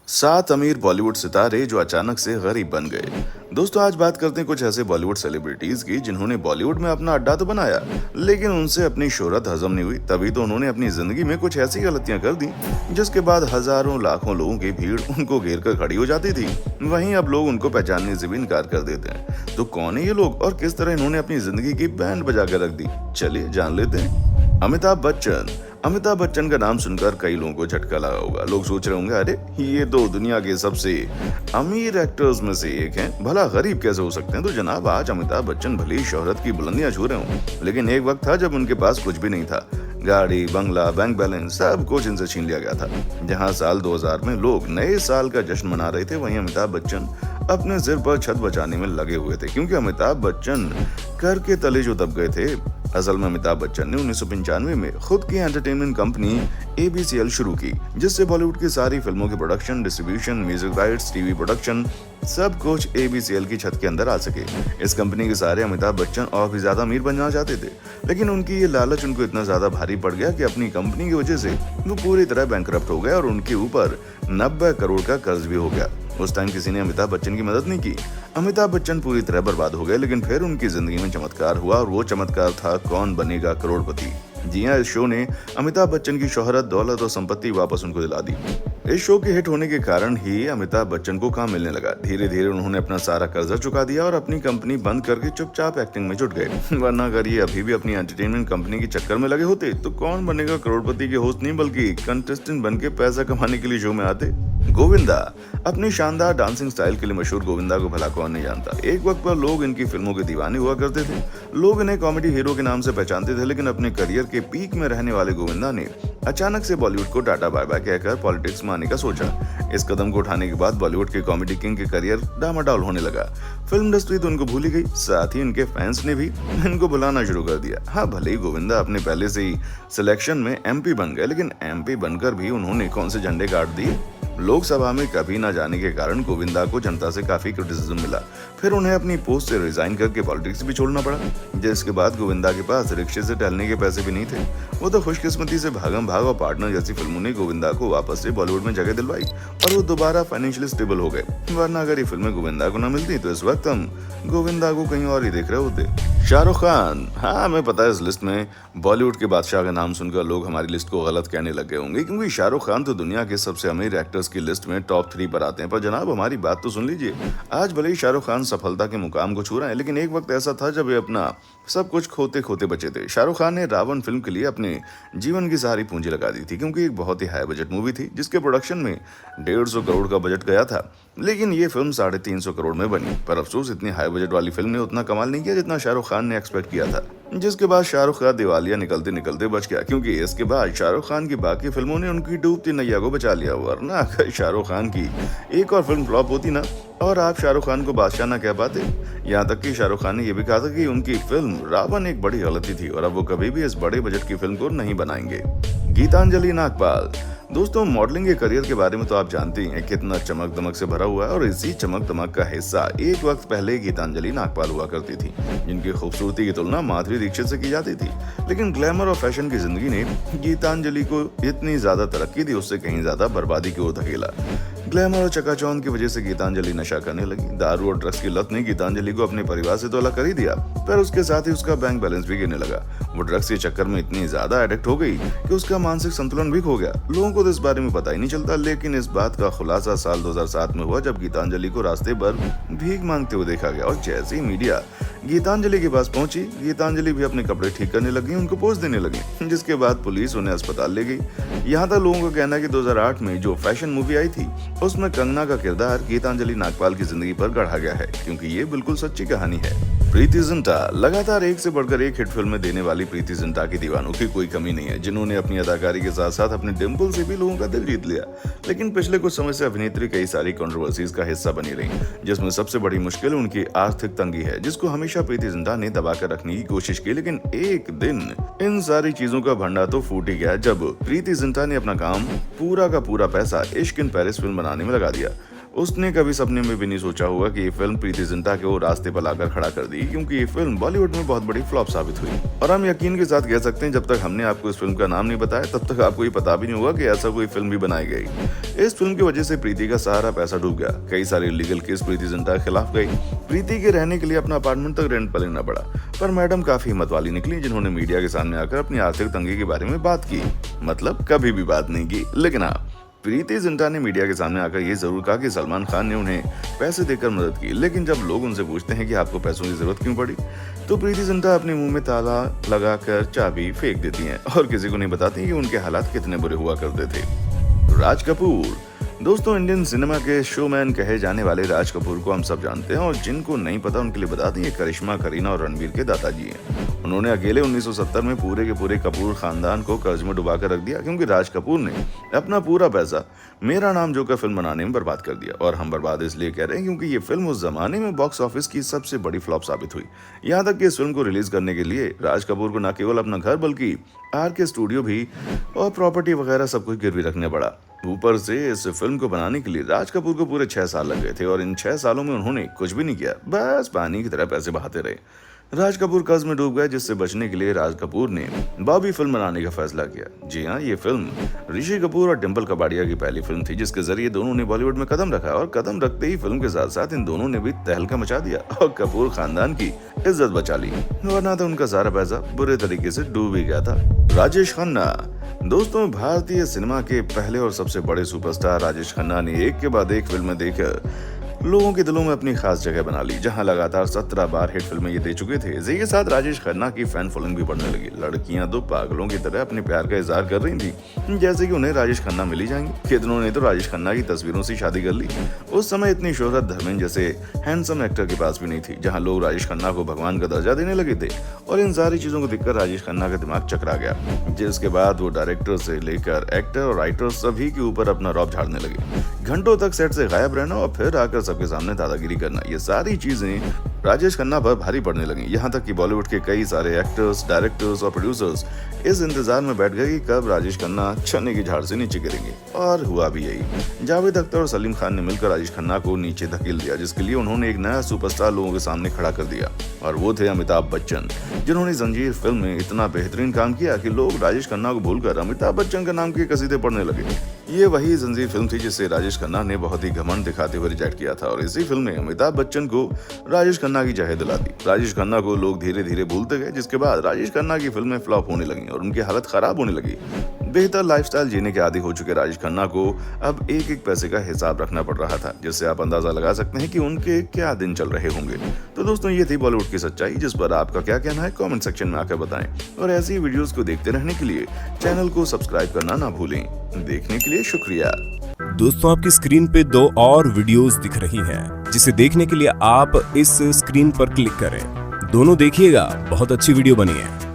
सात अमीर बॉलीवुड सितारे जो अचानक से गरीब बन गए। दोस्तों, आज बात करते हैं कुछ ऐसे बॉलीवुड सेलिब्रिटीज की जिन्होंने बॉलीवुड में अपना अड्डा तो बनाया, लेकिन उनसे अपनी शोहरत हजम नहीं हुई। तभी तो उन्होंने अपनी जिंदगी में कुछ ऐसी गलतियां कर दी जिसके बाद हजारों लाखों लोगों की भीड़ उनको घेर कर खड़ी हो जाती थी। वहीं अब लोग उनको पहचानने से भी इनकार कर देते हैं। तो कौन है ये लोग और किस तरह इन्होंने अपनी जिंदगी की बैंड बजा कर रख दी? चलिए जान लेते हैं। अमिताभ बच्चन का नाम सुनकर कई लोगों को झटका लगा होगा। लोग सोच रहे होंगे, अरे ये तो दुनिया के सबसे अमीर एक्टर्स में से एक हैं, भला गरीब कैसे हो सकते हैं? तो जनाब, आज अमिताभ बच्चन भले ही शोहरत की बुलंदियां छू रहे हों, लेकिन एक वक्त था जब उनके पास कुछ भी नहीं था। गाड़ी, बंगला, बैंक बैलेंस सब कुछ इनसे छीन लिया गया था। जहां साल 2000 में लोग नए साल का जश्न मना रहे थे, वहीं अमिताभ बच्चन अपने सिर पर छत बचाने में लगे हुए थे, क्योंकि अमिताभ बच्चन कर के तले जो दब गए थे। असल में अमिताभ बच्चन ने 1995 में खुद की एंटरटेनमेंट कंपनी ABCL शुरू की, जिससे बॉलीवुड की सारी फिल्मों की production, distribution, music rights, TV production सब कुछ ABCL की छत के अंदर आ सके। इस कंपनी के सारे अमिताभ बच्चन और भी ज्यादा अमीर बनना चाहते थे, लेकिन उनकी ये लालच उनको इतना ज्यादा भारी पड़ गया कि अपनी कंपनी की वजह से वो पूरी तरह बैंकरप्ट हो गए और उनके ऊपर 90 करोड़ का कर्ज भी हो गया। उस टाइम किसी ने अमिताभ बच्चन की मदद नहीं की। अमिताभ बच्चन पूरी तरह बर्बाद हो गए, लेकिन फिर उनकी जिंदगी में चमत्कार हुआ और वो चमत्कार था कौन बनेगा करोड़पति। जी हाँ, इस शो ने अमिताभ बच्चन की शोहरत, दौलत और संपत्ति वापस उनको दिला दी। इस शो के हिट होने के कारण ही अमिताभ बच्चन को काम मिलने लगा। धीरे धीरे उन्होंने अपना सारा कर्जा चुका दिया और अपनी कंपनी बंद करके चुपचाप एक्टिंग में जुट गए। वरना अगर ये अभी भी अपनी एंटरटेनमेंट कंपनी के चक्कर में लगे होते तो कौन बनेगा करोड़पति के होस्ट नहीं, बल्कि कंटेस्टेंट बन के पैसा कमाने के लिए शो में आते। गोविंदा, अपनी शानदार डांसिंग स्टाइल के लिए मशहूर गोविंदा को भला कौन नहीं जानता। एक वक्त पर लोग इनकी फिल्मों के दीवाने हुआ करते थे। लोग इन्हें कॉमेडी हीरो के नाम से पहचानते थे, लेकिन अपने करियर के पीक में रहने वाले गोविंदा ने अचानक से बॉलीवुड को टाटा बाय बाय कहकर पॉलिटिक्स में आने का सोचा। इस कदम को उठाने के बाद बॉलीवुड के कॉमेडी किंग के करियर डामाडोल होने लगा। फिल्म इंडस्ट्री तो उनको भूल ही गई, साथ ही इनके फैंस ने भी इनको बुलाना शुरू कर दिया। हाँ, भले ही गोविंदा अपने पहले से ही सिलेक्शन में MP बन गए, लेकिन MP बनकर भी उन्होंने कौन से झंडे गाड़ दिए? लोकसभा में कभी न जाने के कारण गोविंदा को जनता से काफी क्रिटिसिज्म मिला। फिर उन्हें अपनी पोस्ट से रिजाइन करके पॉलिटिक्स भी छोड़ना पड़ा, जिसके बाद गोविंदा के पास रिक्शे से टहलने के पैसे भी नहीं थे। वो तो खुशकिस्मती से भागम भाग और पार्टनर जैसी फिल्मों ने गोविंदा को वापस से बॉलीवुड में जगह दिलवाई और वो दोबारा फाइनेंशियली स्टेबल हो गए। वरना अगर ये फिल्में गोविंदा को न मिलती तो इस वक्त हम गोविंदा को कहीं और ही देख रहे होते। शाहरुख खान, हाँ हमें पता है इस लिस्ट में बॉलीवुड के बादशाह का नाम सुनकर लोग हमारी लिस्ट को गलत कहने लग गए होंगे, क्योंकि शाहरुख खान तो दुनिया के सबसे अमीर एक्टर्स की लिस्ट में टॉप 3 पर आते हैं। पर जनाब, हमारी बात तो सुन लीजिए। आज भले ही शाहरुख खान सफलता के मुकाम को छू रहे हैं, लेकिन एक वक्त ऐसा था जब वे अपना सब कुछ खोते खोते बचे थे। शाहरुख खान ने रावण फिल्म के लिए अपने जीवन की सारी पूंजी लगा दी थी, क्योंकि एक बहुत ही हाई बजट मूवी थी जिसके प्रोडक्शन में 150 करोड़ का बजट गया था। लेकिन ये फिल्म 350 करोड़ में बनी। पर अफसोस, इतनी हाई बजट वाली फिल्म ने उतना कमाल नहीं किया जितना शाहरुख खान ने एक्सपेक्ट किया था, जिसके बाद शाहरुख का दिवालिया निकलते निकलते बच गया, क्योंकि इसके बाद शाहरुख खान की बाकी फिल्मों ने उनकी डूबती नैया को बचा लिया। वरना अगर शाहरुख खान की एक और फिल्म फ्लॉप होती ना और आप शाहरुख खान को बादशाह ना कह पाते। यहाँ तक कि शाहरुख खान ने यह भी कहा था कि उनकी फिल्म रावण एक बड़ी गलती थी और अब वो कभी भी इस बड़े बजट की फिल्म को नहीं बनाएंगे। गीतांजलि नागपाल, दोस्तों मॉडलिंग के करियर के बारे में तो आप जानते ही हैं कितना चमक दमक से भरा हुआ है, और इसी चमक दमक का हिस्सा एक वक्त पहले गीतांजलि नागपाल हुआ करती थी, जिनकी खूबसूरती की तुलना माधुरी दीक्षित से की जाती थी। लेकिन ग्लैमर और फैशन की जिंदगी ने गीतांजलि को इतनी ज्यादा तरक्की दी, उससे कहीं ज्यादा बर्बादी की ओर धकेला। ग्लैमर और चकाचौंध की वजह से गीतांजलि नशा करने लगी। दारू और ड्रग्स की लत ने गीतांजलि को अपने परिवार से तो अलग कर ही दिया, पर उसके साथ ही उसका बैंक बैलेंस भी गिरने लगा। वो ड्रग्स के चक्कर में इतनी ज्यादा एडिक्ट हो गई कि उसका मानसिक संतुलन भी खो गया। लोगों को तो इस बारे में पता ही नहीं चलता, लेकिन इस बात का खुलासा साल 2007 में हुआ, जब गीतांजलि को रास्ते पर भीख मांगते हुए देखा गया। और जैसे ही मीडिया गीतांजलि के पास पहुंची, गीतांजलि भी अपने कपड़े ठीक करने लगी, उनको पोज देने लगी, जिसके बाद पुलिस उन्हें अस्पताल ले गई। यहाँ तक लोगों का कहना है कि 2008 में जो फैशन मूवी आई थी उसमें कंगना का किरदार गीतांजलि नागपाल की जिंदगी पर गढ़ा गया है, क्योंकि ये बिल्कुल सच्ची कहानी है। प्रीति जिंटा, लगातार एक से बढ़कर एक हिट फिल्में देने वाली प्रीति जिंटा की दीवानों की कोई कमी नहीं है, जिन्होंने अपनी अदाकारी के साथ साथ अपने डिम्पल से भी लोगों का दिल जीत लिया। लेकिन पिछले कुछ समय से अभिनेत्री कई सारी कंट्रोवर्सीज का हिस्सा बनी रही, जिसमें सबसे बड़ी मुश्किल उनकी आर्थिक तंगी है, जिसको हमेशा प्रीति जिंटा ने दबाकर रखने की कोशिश की। लेकिन एक दिन इन सारी चीजों का भंडार तो फूट ही गया, जब प्रीति जिंटा ने अपना काम पूरा का पूरा पैसा इश्क इन पेरिस फिल्म बनाने में लगा दिया। उसने कभी सपने में भी नहीं सोचा होगा कि ये फिल्म प्रीति जिंटा को रास्ते पर लाकर खड़ा कर दी, क्योंकि ये फिल्म बॉलीवुड में बहुत बड़ी फ्लॉप साबित हुई। और हम यकीन के साथ कह सकते हैं जब तक हमने आपको इस फिल्म का नाम नहीं बताया तब तक आपको ये पता भी नहीं होगा कि ऐसा कोई फिल्म भी बनाई गई। इस फिल्म की वजह से प्रीति का सारा पैसा डूब गया। कई सारे इलीगल केस प्रीति जिंटा के खिलाफ गई। प्रीति के रहने के लिए अपना अपार्टमेंट तक रेंट पर लेना पड़ा। पर मैडम काफी हिम्मत वाली निकली, जिन्होंने मीडिया के सामने आकर अपनी आर्थिक तंगी के बारे में बात की। मतलब कभी भी बात नहीं की, लेकिन हाँ, प्रीति जिंटा ने मीडिया के सामने आकर ये जरूर कहा कि सलमान खान ने उन्हें पैसे देकर मदद की। लेकिन जब लोग उनसे पूछते हैं कि आपको पैसों की जरूरत क्यों पड़ी, तो प्रीति जिंटा अपने मुंह में ताला लगाकर चाबी फेंक देती हैं और किसी को नहीं बताती कि उनके हालात कितने बुरे हुआ करते थे। राज कपूर। दोस्तों, इंडियन सिनेमा के शोमैन कहे जाने वाले राज कपूर को हम सब जानते हैं, और जिनको नहीं पता उनके लिए बता दें, ये करिश्मा, करीना और रणबीर के दादाजी हैं। उन्होंने अकेले 1970 में पूरे के पूरे कपूर खानदान को कर्ज में डुबा कर रख दिया, क्योंकि राज कपूर ने अपना पूरा पैसा मेरा नाम जोकर फिल्म बनाने में बर्बाद कर दिया। और हम बर्बाद इसलिए कह रहे हैं क्योंकि ये फिल्म उस जमाने में बॉक्स ऑफिस की सबसे बड़ी फ्लॉप साबित हुई। यहाँ तक कि इस फिल्म को रिलीज करने के लिए राज कपूर को न केवल अपना घर बल्कि आर.के. स्टूडियो भी और प्रॉपर्टी वगैरह सब कुछ गिरवी रखने पड़ा। ऊपर से इस फिल्म को बनाने के लिए राज कपूर को पूरे 6 साल लग गए थे, और इन 6 सालों में उन्होंने कुछ भी नहीं किया, बस पानी की तरह पैसे बहाते रहे। राज कपूर कर्ज में डूब गए, जिससे बचने के लिए राज कपूर ने बॉबी फिल्म बनाने का फैसला किया। जी हाँ, ये फिल्म ऋषि कपूर और डिम्पल कपाड़िया की पहली फिल्म थी, जिसके जरिए दोनों ने बॉलीवुड में कदम रखा, और कदम रखते ही फिल्म के साथ साथ इन दोनों ने भी तहलका मचा दिया और कपूर खानदान की इज्जत बचा ली, वरना तो उनका सारा पैसा बुरे तरीके से डूब ही गया था। राजेश खन्ना। दोस्तों, भारतीय सिनेमा के पहले और सबसे बड़े सुपरस्टार राजेश खन्ना ने एक के बाद एक फिल्में देकर लोगों के दिलों में अपनी खास जगह बना ली, जहां लगातार 17 बार हिट फिल्में ये दे चुके थे। इसी के साथ राजेश खन्ना की फैन फॉलोइंग भी बढ़ने लगी। लड़कियां तो पागलों की तरह अपने प्यार का इजहार कर रही थी, जैसे कि उन्हें राजेश खन्ना मिल ही जाएंगे। कितनों ने तो राजेश खन्ना की तस्वीरों से शादी कर ली। उस समय इतनी शोहरत धर्मेंद्र जैसे हैंडसम एक्टर के पास भी नहीं थी, जहाँ लोग राजेश खन्ना को भगवान का दर्जा देने लगे थे। और इन सारी चीजों को देखकर राजेश खन्ना का दिमाग चकरा गया, जिसके बाद वो डायरेक्टर से लेकर एक्टर और राइटर सभी के ऊपर अपना रौब झाड़ने लगे। घंटों तक सेट से गायब रहना और फिर आकर सबके सामने दादागिरी करना, ये सारी चीजें राजेश खन्ना पर भारी पड़ने लगी। यहाँ तक कि बॉलीवुड के कई सारे एक्टर्स, डायरेक्टर्स और प्रोड्यूसर्स इस इंतजार में बैठ गए कि कब राजेश खन्ना चने की झाड़ से नीचे गिरेंगे, और हुआ भी यही। जावेद अख्तर और सलीम खान ने मिलकर राजेश खन्ना को नीचे धकेल दिया, जिसके लिए उन्होंने एक नया सुपरस्टार लोगों के सामने खड़ा कर दिया, और वो थे अमिताभ बच्चन, जिन्होंने जंजीर फिल्म में इतना बेहतरीन काम किया कि लोग राजेश खन्ना को भूलकर अमिताभ बच्चन के नाम के कसीदे पढ़ने लगे। ये वही जंजीर फिल्म थी जिसे राजेश खन्ना ने बहुत ही घमंड दिखाते हुए रिजेक्ट किया था, और इसी फिल्म ने अमिताभ बच्चन को राजेश खन्ना की जगह दिला दी। राजेश खन्ना को लोग धीरे धीरे भूलते गए, जिसके बाद राजेश खन्ना की फिल्में फ्लॉप होने लगी और उनकी हालत खराब होने लगी। बेहतर लाइफस्टाइल जीने के आदी हो चुके राजेश खन्ना को अब एक एक पैसे का हिसाब रखना पड़ रहा था, जिससे आप अंदाजा लगा सकते हैं कि उनके क्या दिन चल रहे होंगे। तो दोस्तों, ये थी बॉलीवुड की सच्चाई, जिस पर आपका क्या कहना है कमेंट सेक्शन में आकर बताएं, और ऐसी वीडियोस को देखते रहने के लिए चैनल को सब्सक्राइब करना ना भूलें। देखने के लिए शुक्रिया। दोस्तों, आपकी स्क्रीन पे 2 और वीडियोस दिख रही हैं, जिसे देखने के लिए आप इस स्क्रीन पर क्लिक करें। दोनों देखिएगा, बहुत अच्छी वीडियो बनी है।